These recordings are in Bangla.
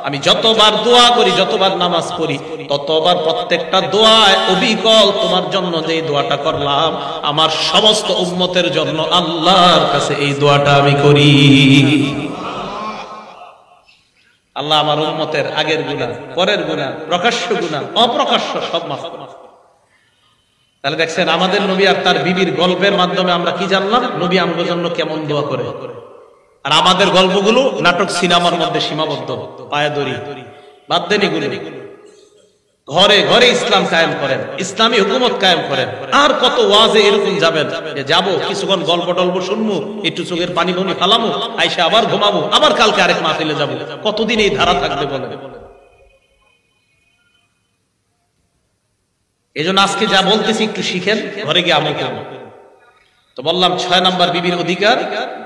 আমি যতবার দোয়া করি, যতবার নামাজ পড়ি, ততবার প্রত্যেকটা দোয়ায় অবিকল তোমার জন্য যে দোয়াটা করলাম, আমার সমস্ত উম্মতের জন্য আল্লাহর কাছে এই দোয়াটা আমি করি। আল্লাহ আমার উম্মতের আগের গুনাহ, পরের গুনাহ, প্রকাশ্য গুনাহ, অপ্রকাশ্য সব মাফ করুন। তাহলে দেখছেন আমাদের নবী আর তার বিবির গল্পের মাধ্যমে আমরা কি জানলাম, নবী আমাদের জন্য কেমন দোয়া করে। আর আমাদের গল্পগুলো নাটক সিনেমার মধ্যে সীমাবদ্ধ, পায়ে দড়ি বাদ দেন এগুলো। ঘরে ঘরে ইসলাম কায়েম করেন, ইসলামী হুকুমত কায়েম করেন। আর কত ওয়াজে এরকম যাবেন, যাবো কিছুক্ষণ গল্প টল্প শুনবো, একটু চোখের পানি বনি ফালামো, আইসা আবার ঘুমাবো, আবার কালকে আরেক মাহফিলে যাবো। কতদিন এই ধারা থাকবে বলেন? এই জন্য আজকে যা বলতেছি একটু শিখেন, ঘরে গিয়ে আমল করুন। তো বললাম 6 নাম্বার বিবির অধিকার।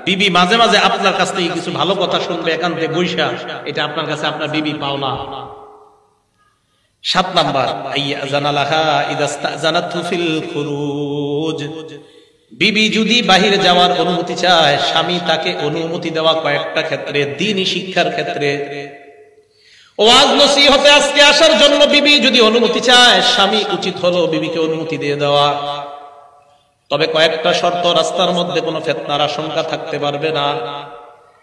বিবি মাঝে মাঝে আপনার কাছ থেকে কিছু ভালো কথা শুনবে একান্তে বৈশা, এটা আপনার কাছে আপনার বিবি পাওনা। 7 নাম্বার বিবি যদি বাহিরে যাওয়ার অনুমতি চায়, স্বামী তাকে অনুমতি দেওয়া কয়েকটা ক্ষেত্রে, দ্বীনি শিক্ষার ক্ষেত্রে, ওয়াজ নসিহতে আজকে আসার জন্য বিবি যদি অনুমতি চায়, স্বামী উচিত হলো বিবিকে অনুমতি দিয়ে দেওয়া। তবে কয়েকটা শর্ত, রাস্তার মধ্যে কোনো ফিতনার আশঙ্কা থাকতে পারবে না।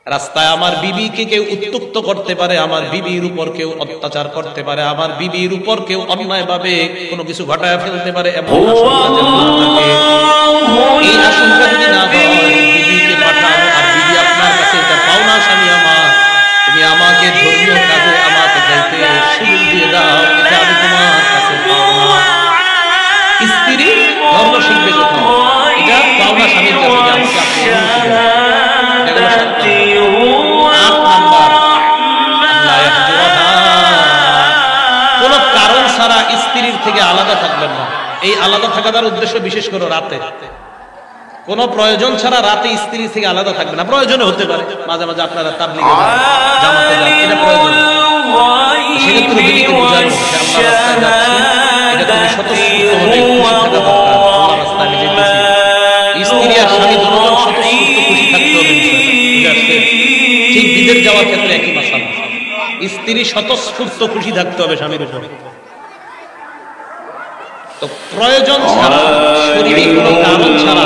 রাস্তায় আমার বিবিকে কেউ উত্ত্যক্ত করতে পারে, আমার বিবির উপর কেউ অত্যাচার করতে পারে, আমার বিবির উপর কেউ অন্যায়ভাবে কোনো কিছু ঘটায় ফেলতে পারে, এমন আশঙ্কা যেন না থাকে। এই আশঙ্কা যদি না হয়, বিবিকে পাঠানো, আর বিবি আপনার কাছে এটা পাওনা, স্বামী আমার তুমি আমাকে ধর্মীয় কাজে আমাকে যাইতে সুযোগ দিয়ে দাও, এটা আমি তোমার কাছে পাওনা। স্ত্রী ধর্ম শিখবে কোথাও, এটা পাওনা স্বামীর কাছে যে আমাকে আপনি অনুমতি দেন। কোন কারণ ছাড়া স্ত্রীর থেকে আলাদা থাকবেন না। এই আলাদা থাকার উদ্দেশ্য বিশেষ করে রাতে, কোন প্রয়োজন ছাড়া রাতে স্ত্রী থেকে আলাদা থাকবে না। প্রয়োজনে হতে পারে মাঝে মাঝে আপনারা তাবলীগে যান, জামাতে যান, এটা প্রয়োজন। সেক্ষেত্রে বিবিকে বোঝানো যে আল্লাহ রাস্তায় যাচ্ছি, এটা তুমি স্বতঃস্ফূর্ত হলে খুশি থাকা দরকার। আল্লাহ রাস্তায় আমি যেতেছি, স্ত্রী আর স্বামী দুজন স্বতঃস্ফূর্ত খুশি থাকতে হবে। ঠিক বিদেশ যাওয়ার ক্ষেত্রে একই মাসালা, স্ত্রী স্বতঃস্ফূর্ত খুশি থাকতে হবে স্বামীর উপরে। তো প্রয়োজন ছাড়া, শরীরে কোনো কারণ ছাড়া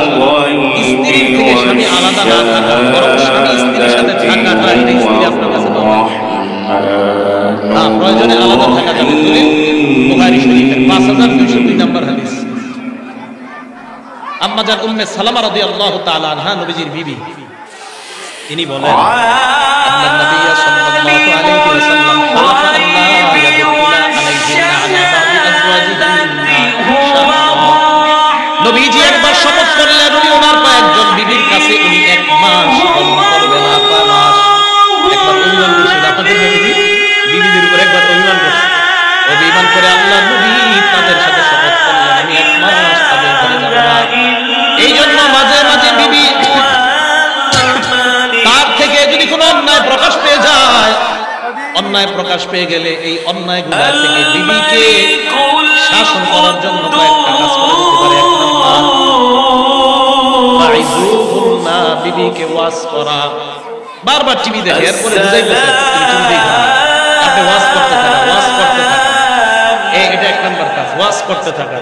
স্ত্রীর থেকে স্বামী আলাদা না থাকা, বরং স্বামী স্ত্রীর সাথে থাকাটা, এটা স্ত্রী আপনার কাছে পাবে না। প্রয়োজনে আলাদা থাকা যাবে। দলিল বুখারী শরীফের 5202 নম্বর হাদিস। আম্মা জান উম্মে সালামা রাদিয়াল্লাহু তাআলা আনহা, নবীজির বিবি, তিনি বলেন, আল্লাহর নবী সাল্লাল্লাহু আলাইহি ওয়াসাল্লাম খালাফা আল্লাহ ইয়াদুল্লা আলাইহিন্না আলা বাদি আজওয়াজিহিন্না। নবীজি একবার শপথ করলেন, উনি ওনার কয়েকজন বিবির কাছে উনি 1 মাস পালন করবেন না। 5 মাস। একবার অভিমান করছিল, আপনাদের নবীজি বিবিদের উপর একবার অভিমান করছে। অভিমান করে আল্লাহর নবী তাদের সাথে শপথ করলেন, আমি 1 মাস তাদের ঘরে যাব না। এই জন্য মাঝে মাঝে বিবি তার থেকে যদি কোনো অন্যায় প্রকাশ পেয়ে যায়, অন্যায় প্রকাশ পেয়ে গেলে এই অন্যায়গুলো থেকে বিবিকে শাসন করার জন্য কয়েকটা কাজ করা যেতে পারে। 1 নাম্বার, ফাইজুহুন্না, বিবিকে ওয়াজ করা। বারবার টিভি দেখে, এরপরে বুঝাইতেছে তুমি টিভি দেখো, আপনি ওয়াজ করতে থাকা, ওয়াজ করতে থাকা। এটা 1 নাম্বার কাজ, ওয়াজ করতে থাকা।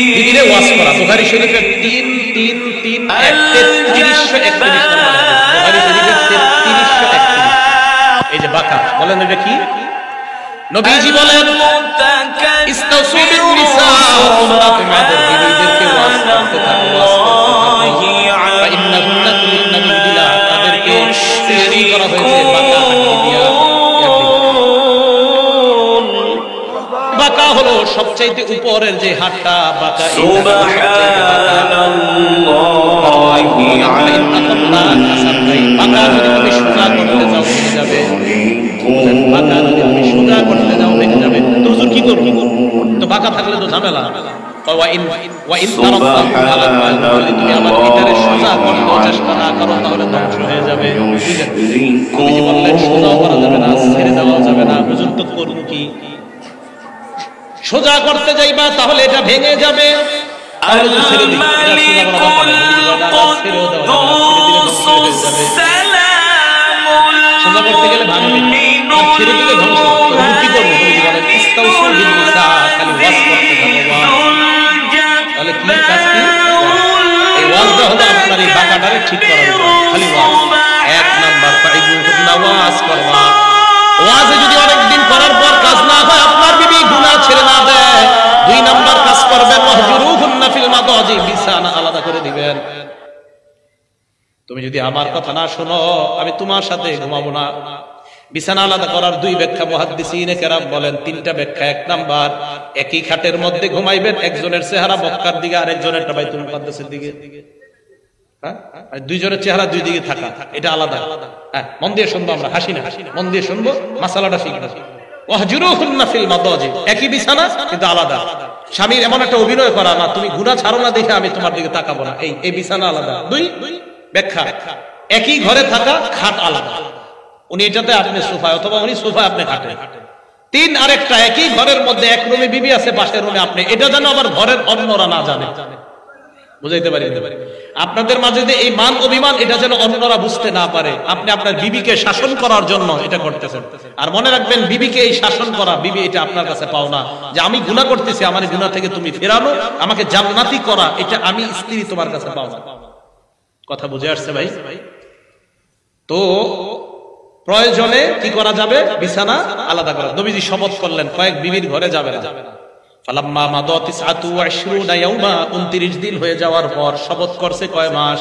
বুখারী শরীফের 3331 নম্বর হাদিস। বুখারী শরীফের 3331। এই যে বাকা বলেন, এটা কি? নবীজি বলেন, ইস্তাউসু বিন নিসা, তোমরা তোমাদের বিবিদেরকে ওয়াজ করতে থাকো, ওয়াজ করতে থাকো। ফা ইন্নাহুন্না কুলিন্না মিন দিলা, তাদেরকে সৃষ্টি করা হয়েছে বাকা হাড্ডি দিয়া। বাকা হলো সবচাইতে উপরের যে হাড়টা, বাকা। সুবহানাল্লাহি বাকা যদি তুমি সোজা করতে যাও ভেঙে যাবে। বাকা যদি তুমি সোজা করতে যাও ভেঙে যাবে। তো হুজুর কি করব? তো বাকা থাকলে তো ঝামেলা। ওয়া ইন তারাক্তাহু আলা আল-মাল, তুমি আমার ভিতরে সোজা করতে চেষ্টা না করো তাহলে ধ্বংস হয়ে যাবে। নবীজি বললেন সোজা করা যাবে না, ছেড়ে দেওয়া যাবে না। হুজুর তো করব কি? সোজা করতে যাইবা তাহলে এটা ভেঙে যাবে। তাহলে তো ছেড়ে দিই, এটা সোজা করা ছেড়েও দেওয়া যাবে, ছেড়ে দিলে ধ্বংস হয়ে যাবে। সোজা করতে গেলে ভাঙবে, ছেড়ে দিলে ধ্বংস। তখন কি করবো? ইস্তাউসু বিন নিসা, খালি ওয়াজ করতে যাবো। তাহলে কি কাজ? কি এই ওয়াজটা হলো আপনার এই বাঁকাটারে ঠিক করার জন্য, খালি ওয়াজ। এক নাম্বার ফাইজুহুন্না, ওয়াজ করবা। ওয়াজে যদি অনেকদিন করার পর কাজ না হয়, আপনার বিবি গুনাহ ছেড়ে না দেয়, দুই নাম্বার কাজ করবেন, ওয়াহজুরুহুন্না ফিল মাদাজি, বিছানা আলাদা করে দিবেন। তুমি যদি আমার কথা না শোনো, আমি তোমার সাথে ঘুমাবো না। বিছানা আলাদা করার দুই ব্যাখ্যা মুহাদ্দিসিনে কেরাম বলেন, তিনটা ব্যাখ্যা। এক নাম্বার, একই খাটের মধ্যে ঘুমাইবেন, একজনের চেহারা মক্কার দিকে আর একজনের বাইতুল মুকাদ্দাসের দিকে। হ্যাঁ, দুইজনের চেহারা দুই দিকে থাকা, এটা আলাদা। হ্যাঁ, মন দিয়ে শুনবো, আমরা হাসি না, মন দিয়ে শুনবো, মাসালাটা শিখবো। ওয়াহজুরুহুন্না ফিল মাদাজি, একই বিছানা কিন্তু আলাদা। স্বামীর এমন একটা অভিনয় করা না, তুমি গুনাহ ছাড়ো না দেখে আমি তোমার দিকে তাকাবো না, এই বিছানা আলাদা। দুই ব্যাখ্যা, একই ঘরে থাকা, খাট আলাদা, উনি এটাতে আপনি সোফায়, অথবা উনি সোফায় আপনি খাটে। তিন আরেকটা, একই ঘরের মধ্যে এক রুমে বিবি আছে, পাশের রুমে আপনি, এটা যেন আবার ঘরের অন্যরা না জানে। বুঝাইতে পারি? আপনাদের মাঝে যে এই মান অভিমান, এটা যেন অন্যরা বুঝতে না পারে। আপনি আপনার বিবিকে শাসন করার জন্য এটা করতেছেন। আর মনে রাখবেন, বিবিকে এই শাসন করা, বিবি এটা আপনার কাছে পাও না যে আমি গুনাহ করতেছি, আমার গুনাহ থেকে তুমি ফেরানো, আমাকে জান্নাতি করা, এটা আমি স্ত্রী তোমার কাছে পাও না। কথা বুঝে আসছে ভাই? তো প্রয়োজনে কি করা যাবে? বিছানা আলাদা করা। নবীজি শপথ করলেন কয়েক বিবির ঘরে যাবে না। ফালাম্মা মাদা 29 ইয়াওমা, 29 দিন হয়ে যাওয়ার পর, শপথ করছে কয় মাস?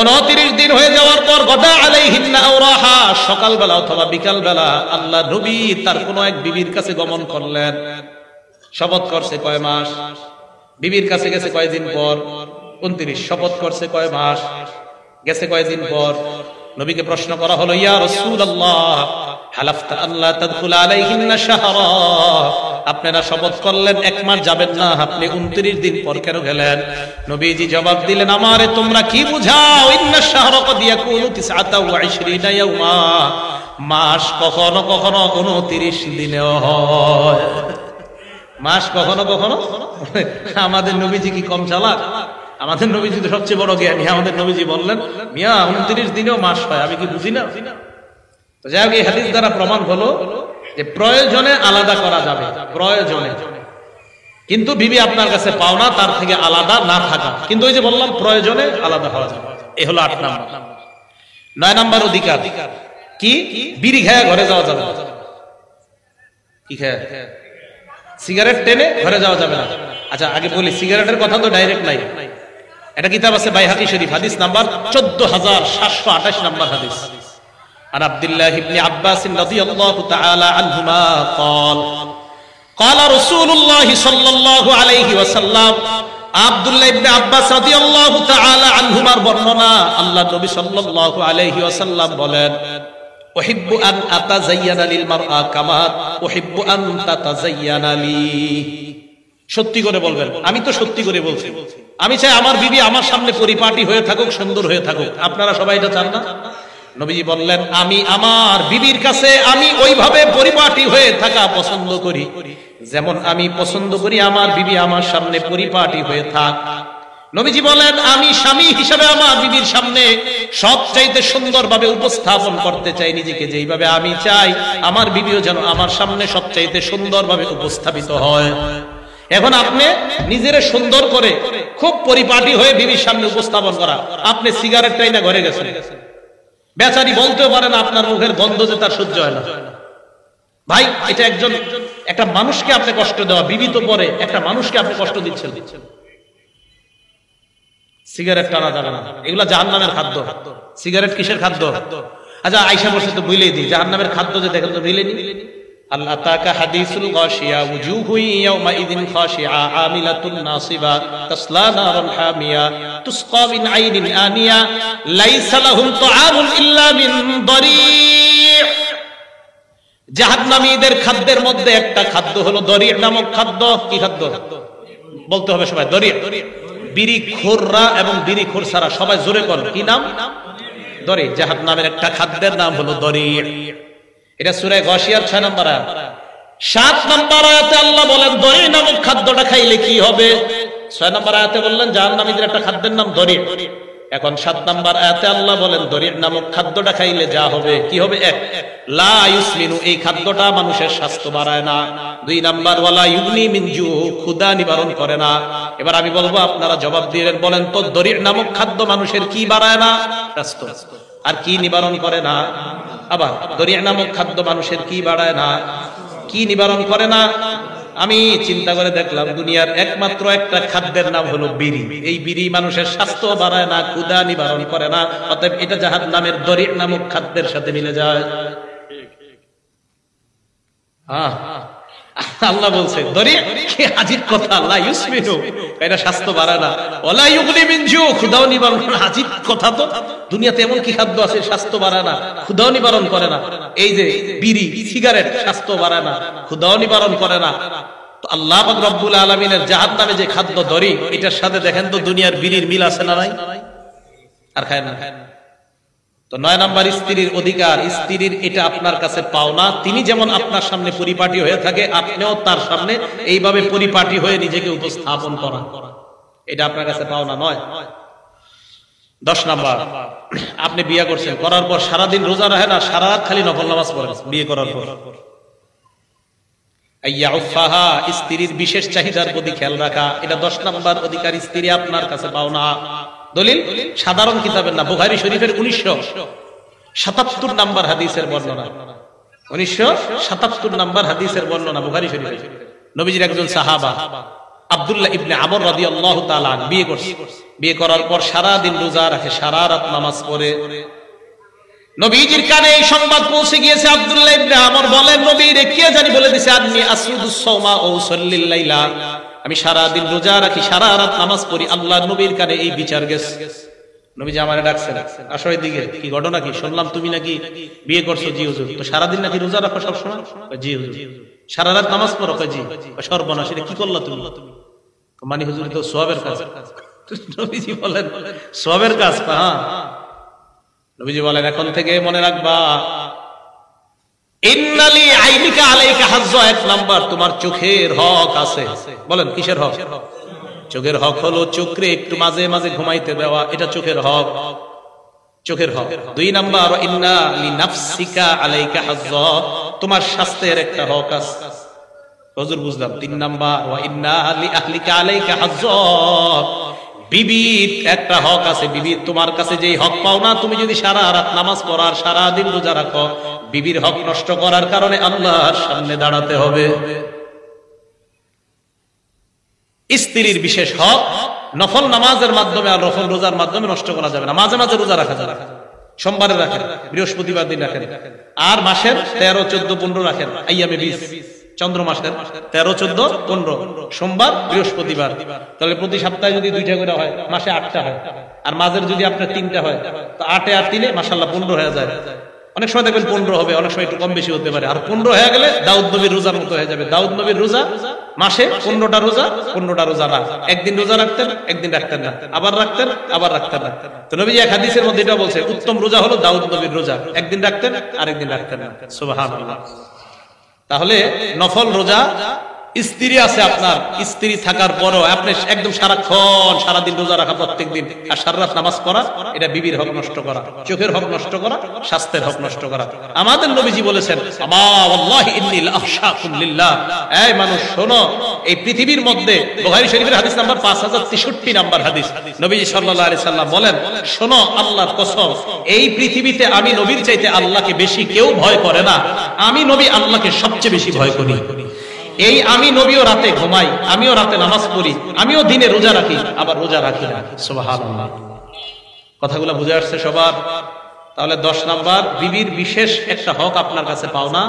29 দিন হয়ে যাওয়ার পর, গদা আলাইহিন্না আওরাহা, সকালবেলা অথবা বিকালবেলা আল্লাহ নবী তার কোন এক বিবির কাছে গমন করলেন। শপথ করছে কয় মাস? বিবির কাছে গেছে কয়দিন পর? 29। শপথ করছে কয় মাস? গেছে কয়দিন পর? নবীকে প্রশ্ন করা হলো, ইয়া রাসূলুল্লাহ, হালাফতা আল্লা তাদখুল আলাইহিন্না শাহরা, আপনারা শপথ করলেন এক মাস যাবেন না, আপনি 29 দিন পর কেন গেলেন? নবীজি জবাব দিলেন, আমারে তোমরা কি বুঝাও? ইন্না শাহরা কদ ইয়াকুনু 29 ইয়াওমা, মাস কখনো কখনো 29 দিনেও হয়। মাস কখনো কখনো। আমাদের নবীজি কি কম চালাক? আমাদের নবীজি তো সবচেয়ে বড় জ্ঞানী। আমাদের নবীজি বললেন, মিয়া 29 দিনেও মাস হয়, আমি কি বুঝি না? তো যাই হোক, এই হাদিস দ্বারা প্রমাণ হলো যে প্রয়োজনে আলাদা করা যাবে, প্রয়োজনে। কিন্তু বিবি আপনার কাছে পাওনা, তার থেকে আলাদা না থাকা। কিন্তু ওই যে বললাম, প্রয়োজনে আলাদা হওয়া যাবে। এই হলো 8 নাম্বার। 9 নাম্বার অধিকার কি? বিড়ি খায়া ঘরে যাওয়া যাবে না। কি খায়? সিগারেট টেনে ঘরে যাওয়া যাবে না। আচ্ছা, আগে বলি, সিগারেটের কথা তো ডাইরেক্ট নাই। এটা কিতাব আছে বাইহাকি শরীফ, হাদিস নাম্বার 14728 নাম্বার হাদিস। আর আব্দুল্লাহ ইবনে আব্বাস রাদিয়াল্লাহু তাআলা আনহুমা قال قال رسول الله صلى الله عليه وسلم, আব্দুল্লাহ ইবনে আব্বাস রাদিয়াল্লাহু তাআলা আনহুমার বর্ণনা, আল্লাহ নবী সাল্লাল্লাহু আলাইহি ওয়াসাল্লাম বলেন, উহিব্বু আন আতাযায়্যানা লিল মারআ কামা উহিব্বু আন তাতাযায়্যানা লি। সত্যি করে বলবেন, আমি তো সত্যি করে বলছি। আমি চাই আমার বিবি আমার সামনে পরিপাটি হয়ে থাকুক, সুন্দর হয়ে থাকুক। আপনারা সবাই এটা চান না? নবীজি বললেন, আমি আমার বিবির কাছে আমি ওইভাবে পরিপাটি হয়ে থাকা পছন্দ করি, যেমন আমি পছন্দ করি আমার বিবি আমার সামনে পরিপাটি হয়ে থাক। নবীজি বলেন, আমি স্বামী হিসেবে আমার বিবির সামনে সবচাইতে সুন্দরভাবে উপস্থাপন করতে চাই নিজেকে, যেইভাবে আমি চাই আমার বিবিও যেন আমার সামনে সবচাইতে সুন্দরভাবে উপস্থাপিত হয়। এখন আপনি নিজের সুন্দর করে খুব পরিপাটি হয়ে বিবির সামনে উপস্থাপন করা, আপনি সিগারেট টাইনা ঘরে গেছেন, বেচারি বলতেও পারে না, আপনার মুখের গন্ধ যে তার সহ্য হয় না। ভাই, এটা একটা মানুষকে আপনি কষ্ট দেওয়া, বিবি তো পরে, একটা মানুষকে আপনি কষ্ট দিচ্ছেন। সিগারেট টানা যাবে না, এগুলা জাহান্নামের খাদ্য। সিগারেট কিসের খাদ্য? আচ্ছা, আয়েশা বলছে তো বুঝলেই দিই, জাহান্নামের খাদ্য যে দেখেন তো বুঝলেনি। আল্লাহ তাকা হাদিসুল গাশিয়া উজুহু ইয়াউমাইযিন খাশিআ আমিলাতুন নাসিবা তাসলা নারান হামিয়া তুসকা মিন আইনিন আনিয়া লাইসা লাহুম তুআমুন ইল্লা মিন দরি'। জাহান্নামীদের খাদ্যের মধ্যে একটা খাদ্য হলো দরি' নামক খাদ্য। কি খাদ্য বলতে হবে সবাই? দরি'। বিড়িখোররা এবং বিড়িখোর ছাড়া সবাই জোরে কর, কি নাম? দরি'। জাহান্নামের একটা খাদ্যের নাম হলো দরি'। এটা সূরা গাশিয়ার 6 নম্বর আয়াত। 7 নম্বর আয়াতে আল্লাহ বলেন দরি নামক খাদ্যটা খাইলে কি হবে। 6 নম্বর আয়াতে বললেন জাহান্নামীদের একটা খাদ্যের নাম দরি। এখন 7 নম্বর আয়াতে আল্লাহ বলেন দরি নামক খাদ্যটা খাইলে যা হবে কি হবে। 1 লা ইউসমিনু, এই খাদ্যটা মানুষের স্বাস্থ্য বাড়ায় না। 2 নাম্বার ওয়ালা ইউগনি মিন জু, ক্ষুধা নিবারণ করে না। এবার আমি বলবো, আপনারা জবাব দিলেন, বলেন তো দরি নামক খাদ্য মানুষের কি বাড়ায় না? স্বাস্থ্য। আর কি নিবারণ করে না? আবার দরি নামক খাদ্য মানুষের কি বাড়ায় না, কি নিবারণ করে না? আমি চিন্তা করে দেখলাম দুনিয়ার একমাত্র একটা খাদ্যের নাম হলো বিড়ি। এই বিড়ি মানুষের স্বাস্থ্য বাড়ায় না, ক্ষুধা নিবারণ করে না। অতএব এটা জাহান্নামের দরি নামক খাদ্যের সাথে মিলে যায়। আল্লাহ বলছে দরি কি আজীব কথা, লা ইউসমিনু, এটা স্বাস্থ্য বাড়ায় না, ওয়ালা ইউগনি মিন জু, ক্ষুধাও নিবারণ করে না। আজীব কথা তো, দুনিয়াতে এমন কি খাদ্য আছে স্বাস্থ্য বাড়ায় না, ক্ষুধাও নিবারণ করে না? এই যে বিড়ি, সিগারেট স্বাস্থ্য বাড়ায় না, ক্ষুধাও নিবারণ করে না। তো আল্লাহ পাক রব্বুল আলামিনের জাহান্নামে যে খাদ্য দরি, এটার সাথে দেখেন তো দুনিয়ার বিড়ির মিল আছে না নাই? আর খায় না। তো 9 নাম্বার স্ত্রীর অধিকার, স্ত্রীর এটা আপনার কাছে পাওনা। তিনি যেমন আপনার সামনে পরিপাটি হয়ে থাকে, আপনিও তার সামনে এইভাবে পরিপাটি হয়ে নিজেকে উপস্থাপন করা, এটা আপনার কাছে পাওনা নয়। 10 নাম্বার, আপনি বিয়ে করছেন, করার পর সারাদিন রোজা রাখেন না, সারা রাত খালি নফল নামাজ পড়েন বিয়ে করার পর। আইয়াউফাহা, স্ত্রীর বিশেষ চাহিদার প্রতি খেয়াল রাখা, এটা 10 নাম্বার অধিকার, স্ত্রী আপনার কাছে পাওনা। দলিল সাধারণ কিতাবের না, বুখারী শরীফের 1977 নাম্বার হাদিসের বর্ণনা। 1977 নাম্বার হাদিসের বর্ণনা বুখারী শরীফে। নবীজির একজন সাহাবা আব্দুল্লাহ ইবনে আমর রাদিয়াল্লাহু তাআলা বিয়ে করছে। বিয়ে করার পর সারা দিন রোজা রাখে, সারা রাত নামাজ পড়ে। নবীজির কানে এই সংবাদ পৌঁছে গিয়েছে। আব্দুল্লাহ ইবনে আমর বলেন, নবী রে কে জানি বলে দিয়েছে, আন্নী আসুদুস সাওমা ও উসাল্লিল লাইলা, আমি সারা দিন রোজা রাখি, সারা রাত নামাজ পড়ি। আল্লাহ নবীর কানে এই বিচার গেছে। নবীজি আমারে ডাকছেন, আসো এদিকে, কি ঘটনা কি? শুনলাম তুমি নাকি বিয়ে করছো। জি হুজুর। তো সারা দিন নাকি রোজা রাখো সব সময়? জি হুজুর। সারা রাত নামাজ পড়ো? জি। সর্বনাশ, এটা কি করলা তুমি? মানে হুজুর তো সওয়াবের কাজ। নবীজি বলেন সওয়াবের কাজ? হ্যাঁ। নবীজি বলেন এখন থেকে মনে রাখবা, ইন্নালি আইনিকা আলাইকা হাজ্জ, 1 নাম্বার তোমার চোখের হক আছে। বলেন কিসের হক? চোখের হক হলো চোখে একটু মাঝে মাঝে ঘুমাইতে দেওয়া, এটা চোখের হক, চোখের হক। 2 নাম্বার, ইন্না লিনাফসিকা আলাইকা হাজ্জ, তোমার স্বাস্থ্যের একটা হক আছে। হুজুর বুঝলাম। 3 নাম্বার, ওয়া ইন্না লিআহলিকা আলাইকা হাজ্জ, বিবির একটা হক আছে। বিবি তোমার কাছে যেই হক পাও না, তুমি যদি সারা রাত নামাজ পড়ার সারা দিন রোজা রাখো, বিবির হক নষ্ট করার কারণে আল্লাহর সামনে দাঁড়াতে হবে। স্ত্রীর বিশেষ হক নফল নামাজের মাধ্যমে আর নফল রোজার মাধ্যমে নষ্ট করা যাবে না। মাঝে মাঝে রোজা রাখা যাবে, সোমবারে রাখেন, বৃহস্পতিবার দিন রাখেন, আর মাসের 13, 14, 15 রাখেন। আইয়ামে 20, চন্দ্র মাসের 13, 14, 15, সোমবার বৃহস্পতিবার। তাহলে প্রতি সপ্তাহে যদি 2টা করে হয়, মাসে 8টা হয়। আর মাঝের যদি আপনার 3টা হয়, তো 8 আর 3 মাশাআল্লাহ 15 হয়ে যায়। অনেক সময় দেখবেন 15 হবে, অনেক সময় একটু কম বেশি হতে পারে। আর 15 হয়ে গেলে দাউদ নবীর রোজার মতো হয়ে যাবে। দাউদ নবীর রোজা মাসে 15টা রোজা, 15টা রোজা না, একদিন রোজা রাখতেন, একদিন রাখতেন না, আবার রাখতেন, আবার রাখতেন না। তো নবীজি এক হাদিসের মধ্যে এটা বলছে, উত্তম রোজা হলো দাউদ নবীর রোজা, একদিন রাখতেন আরেকদিন রাখতেন না। সুবহানাল্লাহ। তাহলে নফল রোজা, স্ত্রী আছে আপনার, স্ত্রী থাকার পরও আপনি একদম সারাক্ষণ সারাদিন রোজা রাখা, প্রত্যেক দিন, আর সারা রাত নামাজ পড়া, এটা বিবির হক নষ্ট করা, চোখের হক নষ্ট করা, স্বাস্থ্যের হক নষ্ট করা। আমাদের নবীজি বলেছেন, আমা ওয়াল্লাহি ইন্নী লাআখশাকুম লিল্লাহ, এই মানুষ শোনো, এই পৃথিবীর মধ্যে, বুখারী শরীফের হাদিস নাম্বার 5063 নাম্বার হাদিস, নবীজি সাল্লাল্লাহু আলাইহি সাল্লাম বলেন, শোনো আল্লাহর কসম, এই পৃথিবীতে আমি নবীর চাইতে আল্লাহকে বেশি কেউ ভয় করে না, আমি নবী আল্লাহকে সবচেয়ে বেশি ভয় করি। এই আমি নবীও রাতে ঘুমাই, আমিও রাতে নামাজ পড়ি, আমিও দিনে রোজা রাখি, আবার রোজা রাখি না। সুবহানাল্লাহ। কথাগুলো বুঝে আসছে সবার? তাহলে 10 নাম্বার, বিবির বিশেষ একটা হক আপনার কাছে পাও না,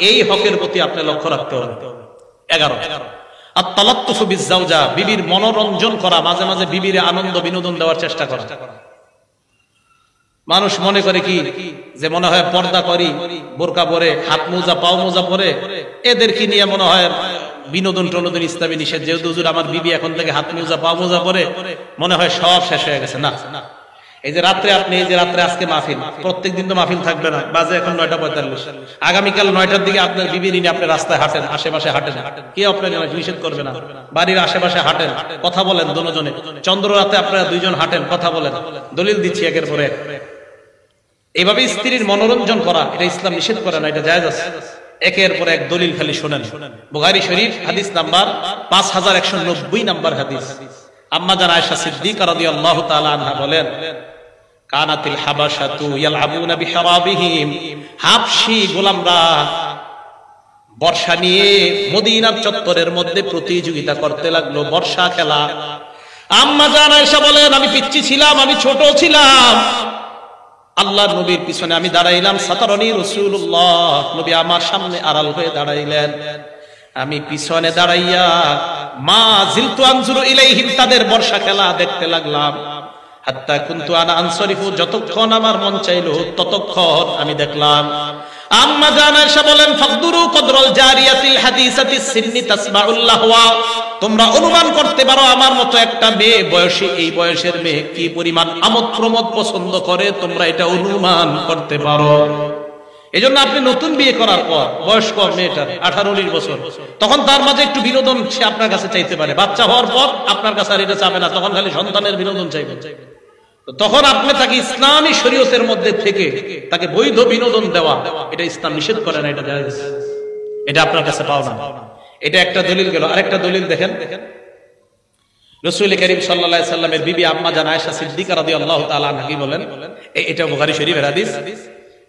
এই হকের প্রতি আপনি লক্ষ্য রাখতে হবে। 11, আত-তালাত্তুফু বিজ-জাওজা, বিবির মনোরঞ্জন করা, মাঝে মাঝে বিবির আনন্দ বিনোদন দেওয়ার চেষ্টা করা। মানুষ মনে করে কি যে মনে হয় পর্দা করি, বোরকা পরে, হাত মোজা পাও মোজা পরে, এদেরকে নিয়ে মনে হয় বিনোদন টনোদন ইসলামী নিষেধ। যেহেতু হুজুর আমার বিবি এখন থেকে হাত মোজা পাও মোজা পরে, মনে হয় সব শেষ হয়ে গেছে। না, এই যে রাত্রে আপনি এই যে রাত্রে আজকে মাহফিল, প্রত্যেকদিন তো মাহফিল থাকবে না, বাজে এখন 9:45, আগামীকাল 9টার দিকে আপনার বিবি নিয়ে আপনি রাস্তায় হাঁটেন, আশেপাশে হাঁটেন, কে আপনার নিষেধ করবে না? বাড়ির আশেপাশে হাঁটেন, কথা বলেন দুজনে, চন্দ্র রাতে আপনারা দুইজন হাঁটেন, কথা বলেন, দলিল দিচ্ছি একের পরে এক। এইভাবে স্ত্রীর মনোরঞ্জন করা এটা ইসলাম নিষেধ করে না, এটা জায়েজ আছে। একের পর এক দলিল খালি শোনেন। বুখারী শরীফ হাদিস নাম্বার 5190 নাম্বার হাদিস। আম্মা জান আয়েশা সিদ্দিকা রাদিয়াল্লাহু তাআলা আনহা বলেন, কানাতিল হাবাশাতু ইয়ালআবুনা বিহারাবিহিম, হাবশী গোলামরা বর্ষা নিয়ে মদিনার চত্বরের মধ্যে প্রতিযোগিতা করতে লাগলো, বর্ষা খেলা। আম্মা জান আয়েশা বলেন, আমি পিচ্চি ছিলাম, আমি ছোট ছিলাম, আল্লাহর নবীর পিছনে আমি দাঁড়াইলাম, সাতারানি রাসূলুল্লাহ, নবী আমার সামনে আড়াল হয়ে দাঁড়াইলেন, আমি পিছনে দাঁড়াইয়া মা জিলতু আনজুরু ইলাইহিম, তাদের বর্ষা খেলা দেখতে লাগলাম, হাত্তা কুনতু আনা আনসারিফু, যতক্ষণ আমার মন চাইলো ততক্ষণ আমি দেখলাম। আম্মা জান আয়েশা বলেন, ফাকদুরু কদরাল জারিয়াতিল হাদিসাতিস সিন্নি তাসমাউল লাহওয়া, তোমরা অনুমান করতে পারো আমার মতো একটা মেয়ে বয়সী, এই বয়সের মেয়ে কি পরিমাণ আমোদ প্রমোদ পছন্দ করে, তোমরা এটা অনুমান করতে পারো। এজন্য আপনি নতুন বিয়ে করার পর বয়স কম মেয়েটার 18-19 বছর, তখন তার মাঝে একটু বিনোদন সে আপনার কাছে চাইতে পারে। বাচ্চা হওয়ার পর আপনার কাছে আর এটা চাবে না, তখন খালি সন্তানের বিনোদন চাইবে। তখন আপনি তাকে ইসলামী শরীয়তের মধ্যে থেকে তাকে বৈধ বিনোদন দেওয়া, এটা ইসলাম নিষেধ করে না, এটা জায়েজ, এটা আপনার কাছে পাও না। এটা একটা দলিল গেল। আরেকটা দলিল দেখেন, রাসূল করিম সাল্লাল্লাহু আলাইহি সাল্লামের বিবি আম্মা জান আয়েশা সিদ্দিকা রাদিয়াল্লাহু তাআলা আনহা কি বলেন, এটা বুখারী শরীফের হাদিস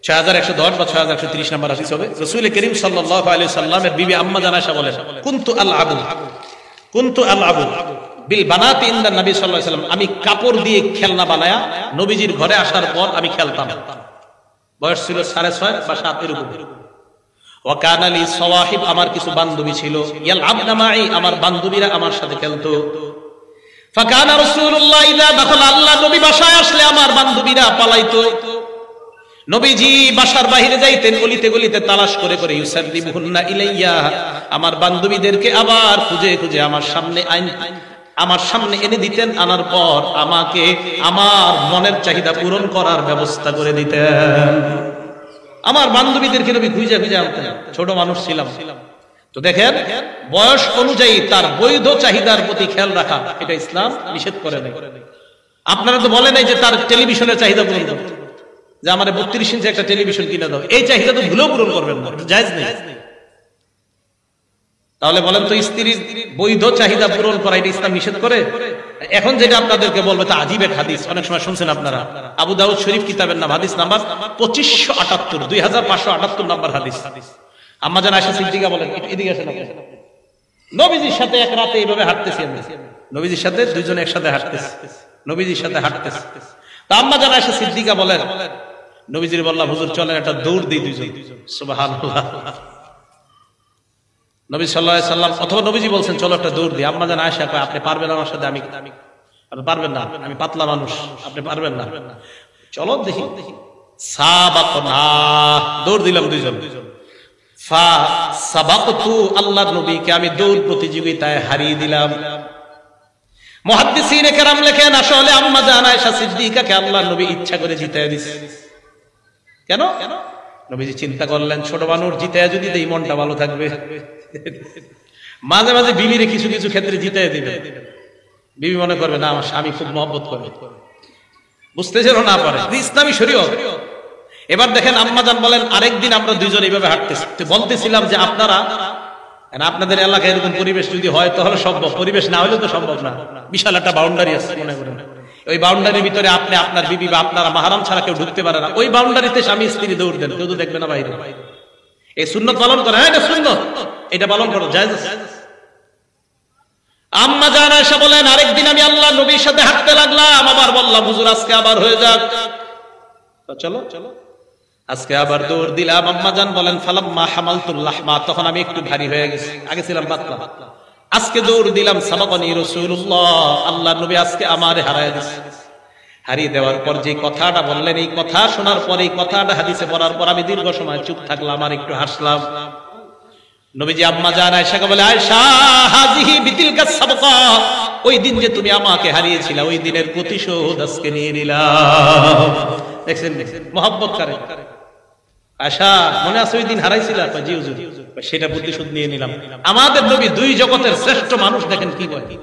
6110 বা 6130 নম্বর হাদিস হবে। রাসূল করিম সাল্লাল্লাহু আলাইহি সাল্লামের বিবি আম্মা জান আয়েশা বলেন, কুনতু আলআবু বিল বানাতি ইনদা নবী সাল্লাল্লাহু আলাইহি সাল্লাম, আমি কাপড় দিয়ে খেলনা বানায়া নবীজির ঘরে আসার পর আমি খেলতাম। বয়স ছিল 6.5 বা 7 এরকম। ওয়া কানা লি সাওয়াহিব, আমার কিছু বান্ধবী ছিল, ইয়ালআবনা মাই, আমার বান্ধবীরা আমার সাথে খেলতো। ফাকানা রাসূলুল্লাহ ইযা দাখালা, আল্লাহ নবী বাসায় আসলে আমার বান্ধবীরা পালাইতো। নবীজি বাসার বাইরে যাইতেন, গলিতে গলিতে তালাশ করে করে, ইউসাল্লিমুহুন্না ইলাইয়া, আমার বান্ধবীদেরকে আবার খুঁজে খুঁজে আমার সামনে এনে দিতেন। আনার পর আমাকে আমার মনের চাহিদা পূরণ করার ব্যবস্থা করে দিতেন। আমার বান্ধবীদেরকে নবী খুঁজে খুঁজে আনতেন, ছোট মানুষ ছিলাম তো। দেখেন, বয়স অনুযায়ী তার বৈধ চাহিদার প্রতি খেয়াল রাখা, এটা ইসলাম নিষেধ করে নাই। আপনারা তো বলে নাই যে তার টেলিভিশনের চাহিদা পূরণ করতে, যে আমার 32 ইঞ্চি একটা টেলিভিশন কিনে দাও, এই চাহিদা তো ভুলেও পূরণ করবেন না, জায়েজ নেই। তাহলে বলেন তো, স্ত্রীর বৈধ চাহিদা পূরণ করা এটা ইসলাম নিষেধ করে? এখন যেটা আপনাদেরকে বলবো তা আজীব এক হাদিস, অনেক সময় শুনছেন আপনারা। আবু দাউদ শরীফ কিতাবের নাম, হাদিস নাম্বার 2578, 2578 নাম্বার হাদিস। আম্মা জান আয়েশা সিদ্দিকা বলেন, এদিকে আসেন আপনি, নবীজির সাথে এক রাতে এইভাবে হাঁটতেছি আমি, নবীজির সাথে দুইজন একসাথে হাঁটতেছি, নবীজির সাথে হাঁটতেছি। তা আম্মা জান আয়েশা সিদ্দিকা বলেন, নবীজির বললাম, হুজুর চলেন একটা দৌড় দিই দুইজন। সুবহানাল্লাহ। নবী সাল্লাল্লাহু আলাইহি সাল্লাম অথবা নবীজি বলছেন চলো একটা দৌড় দিই। আম্মা জান আয়েশা কয়, আপনি পারবেন আমার সাথে? আপনি পারবেন না, আমি পাতলা মানুষ, আপনি পারবেন না, চলো দেখি। সাবাকনা, দৌড় দিলাম দুইজন। ফা সাবাকতু, আল্লাহর নবীকে আমি দৌড় প্রতিযোগিতায় হারিয়ে দিলাম। মুহাদ্দিসিনে কেরাম লেখেন, আসলে আম্মা জান আয়েশা সিদ্দিকাকে আল্লাহর নবী ইচ্ছা করে জিতায় দিয়েছে। কেন? নবীজি চিন্তা করলেন, ছোট মানুষ জিতায় যদি দেই মনটা ভালো থাকবে। মাঝে মাঝে বিবিরে কিছু কিছু ক্ষেত্রে জিতায় দিবে, বিবি মনে করবে না আমার স্বামী খুব মহব্বত করে, বুঝতে যেন না পারে, ইসলামী শরীয়ত। এবার দেখেন, আম্মা জান বলেন, আরেকদিন আমরা দুইজন এইভাবে হাঁটতেছি, বলতেছিলাম যে আপনাদের এলাকায় এরকম পরিবেশ যদি হয় তাহলে সম্ভব, পরিবেশ না হলে তো সম্ভব না। বিশাল একটা বাউন্ডারি আছে মনে করেন, ওই বাউন্ডারির ভিতরে আপনি, আপনার বিবি বা আপনারা মাহরাম ছাড়া কেউ ঢুকতে পারে না। ওই বাউন্ডারিতে স্বামী স্ত্রী দৌড় দেন, কেউ তো দেখবে না বাইরে। এই সুন্নত পালন করে, হ্যাঁ এটা সুন্নত, এটা পালন করো, জায়েজ আছে। আম্মা জান আয়েশা বলেন, আরেকদিন আমি আল্লাহ নবীর সাথে হাঁটতে লাগলাম, আবার বললাম হুজুর আজকে আবার হয়ে যাক, চলো চলো, আজকে আবার দৌড় দিলাম। আম্মা জান বলেন, ফালাম্মা হামালতুল লাহমা, তখন আমি একটু ভারী হয়ে গেছি, আগে ছিলাম পাতলা, আজকে দৌড় দিলাম। সাবাকানি রাসূলুল্লাহ, আল্লাহর নবী আজকে আমারে হারায় দিয়েছে। হারিয়ে দেওয়ার পর যে কথাটা বললেন, এই কথা শোনার পর, এই কথাটা হাদিসে পড়ার পর আমি দীর্ঘ সময় চুপ থাকলাম আর একটু হাসলাম। নবীজি আম্মা জান আয়েশাকে বলে, আয়েশা হাযিহি বিতিলকা সাবকা, ওই দিন যে তুমি আমাকে হারিয়েছিলে ওই দিনের প্রতিশোধ আজকে নিয়ে নিলাম। দেখছেন মহব্বত করে। আয়েশা মনে আছে ওই দিন হারাইছিলা? জি হুজুর। সেটা প্রতিশোধ নিয়ে নিলাম। আমাদের নবী দুই জগতের শ্রেষ্ঠ মানুষ, দেখেন কি বলে।